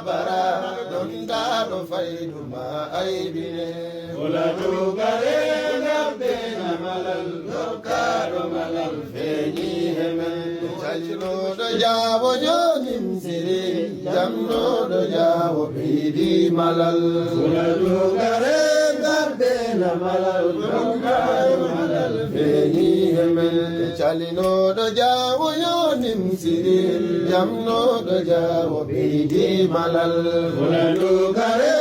bara dondaɗo fayduma aybine Ulatugare gabbena malal dokkaɗo malal feeñi hemen calinoɗo jaabo jonim siri jamnoɗo jaabo ɓeydi malal Ulatugare gabbena malal dokkaɗo malal feeñi hemen calinoɗo jaabo yonim siri jamnoɗo jaabo ɓeydi malal Ulatugare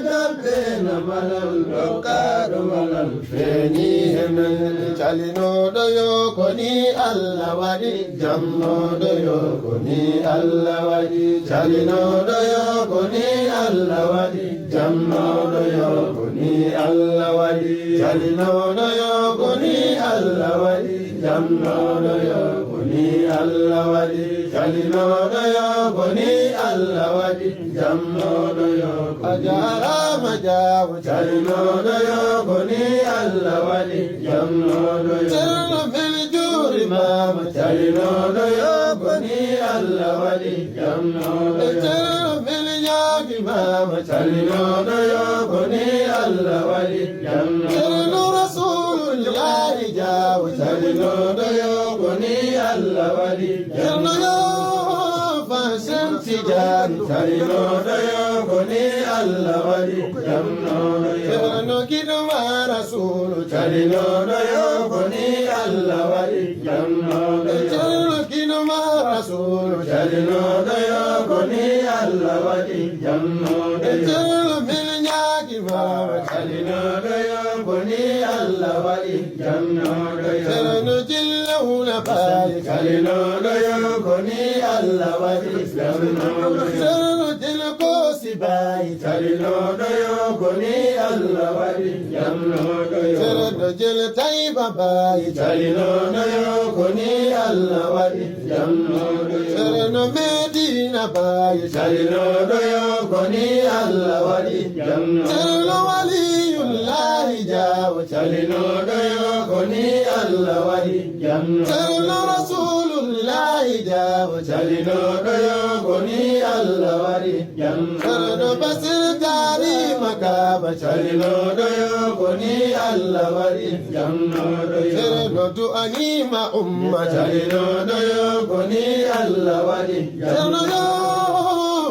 gabbena malal dokkaɗo malal feeñi hemen calinoɗo yo koni Allah waɗi jamnoɗo yo koni Allah waɗi calinoɗo yo koni Allah waɗi jamnoɗo yo koni Allah waɗi calinoɗo yo koni Allah waɗi jamnoɗo yo koni Allah waɗi calinoɗo yo koni Allah waɗi jamnoɗo yo a jarama jaabo calinoɗo yo koni Allah waɗi jamnoɗo yo ceerno feli juurimama calinoɗo yo koni Allah waɗi jamnoɗo yo ceerno feli ñaagimama calinoɗo yo koni Allah waɗi jamnoɗo ceerno rasulullahi jaabo calinoɗo yo koni Allah waɗi ceerno yo fasen tijan calinoɗo yo koni Allah waɗi jamnoɗo yo ceerno kiɗoma rasulu calinoɗo yo koni Allah waɗi jamnoɗo yo ceerno kiɗoma rasulu calinoɗo yo koni Allah waɗi jamnoɗo yo ceerno min ñaagimama calinoɗo yo koni Allah waɗi jamnoɗo yo ceerno jillawna baali calinoɗo yo koni Allah waɗi jamnoɗo yo ceerno jilkosi bayi calinoɗo yo koni Allah waɗi jamnoɗo yo ceerno jil tayba bayi calinoɗo yo koni Allah waɗi jamnoɗo yo ceerno medina bayi calinoɗo yo koni Allah waɗi jamnoɗo ceerno waliyullahi jaabo calinoɗo yo koni Allah waɗi jamnoɗo ceerno rasulullahi jaabo calinoɗo yo koni Allah waɗi jamnoɗo ceerno basir karima kaba calinoɗo yo koni Allah waɗi jamnoɗo yo ceerno du'anima umma calinoɗo yo koni Allah waɗi ceerno yo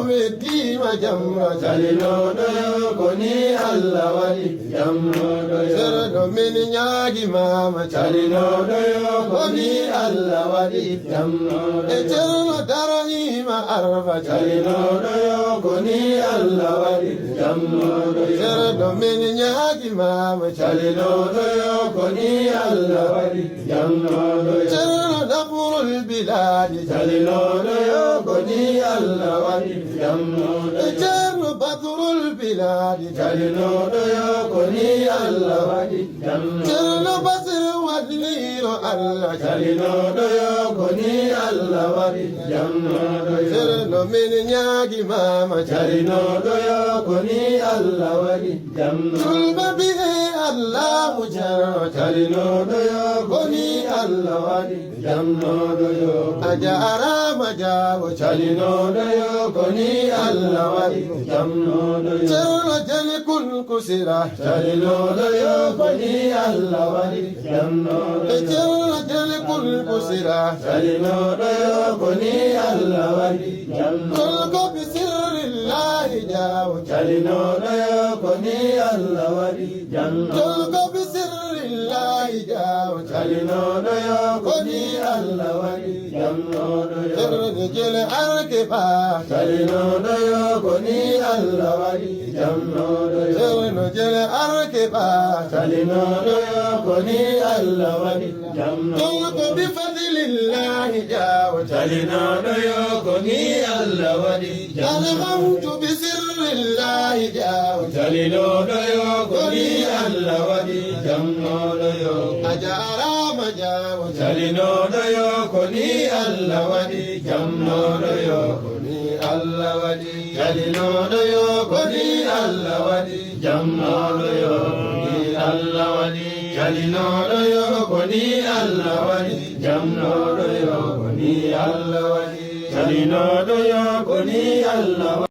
weddima jamma calinoɗo yo koni Allah waɗi jamnoɗo yo ceerno min ñaagimama calinoɗo yo koni Allah waɗi jamnoɗo yo ceerno daroyima arfa calinoɗo yo koni Allah waɗi jamnoɗo yo ceerno min ñaagimama calinoɗo yo koni Allah waɗi jamnoɗo yo ceerno daburul biladi calinoɗo yo koni Allah waɗi jamnoɗo yo ceerno badrul biladi calinoɗo yo koni Allah waɗi jamnoɗo ceerno basir wadliro Allah calinoɗo yo koni Allah waɗi jamnoɗo yo ceerno min ñaagimama calinoɗo yo koni Allah waɗi jamnoɗo julɓe mbi'e Allahu ceerno calinoɗo yo koni Allah waɗi jamnoɗo yo a jarama jaabo calinoɗo yo koni Allah waɗi jamnoɗo yo ceerno jali kun kusira calinoɗo yo koni Allah waɗi jamnoɗo yo ceerno jali kun kusira calinoɗo yo koni Allah waɗi jamnoɗo ko bisirillahi jaabo calinoɗo yo koni Allah waɗi jamnoɗo ko bisirillahi jaabo calinoɗo yo koni Allah waɗi jamnoɗo yo ceerno jele arke ba calinoɗo yo koni Allah waɗi jamnoɗo yo ceerno jele arke ba calinoɗo yo koni Allah waɗi jamnoɗo ko bi fadlillahi jaabo calinoɗo yo koni Allah waɗi jamnoɗo bi sirrillahi jaabo calinoɗo yo koni Allah waɗi jamnoɗo yo a jarama jaabo calinoɗo yo koni Allah waɗi jamnoɗo yo koni Allah waɗi calinoɗo yo koni Allah waɗi jamnoɗo yo koni Allah waɗi calinoɗo yo koni Allah waɗi jamnoɗo yo koni Allah waɗi calinoɗo yo koni Allah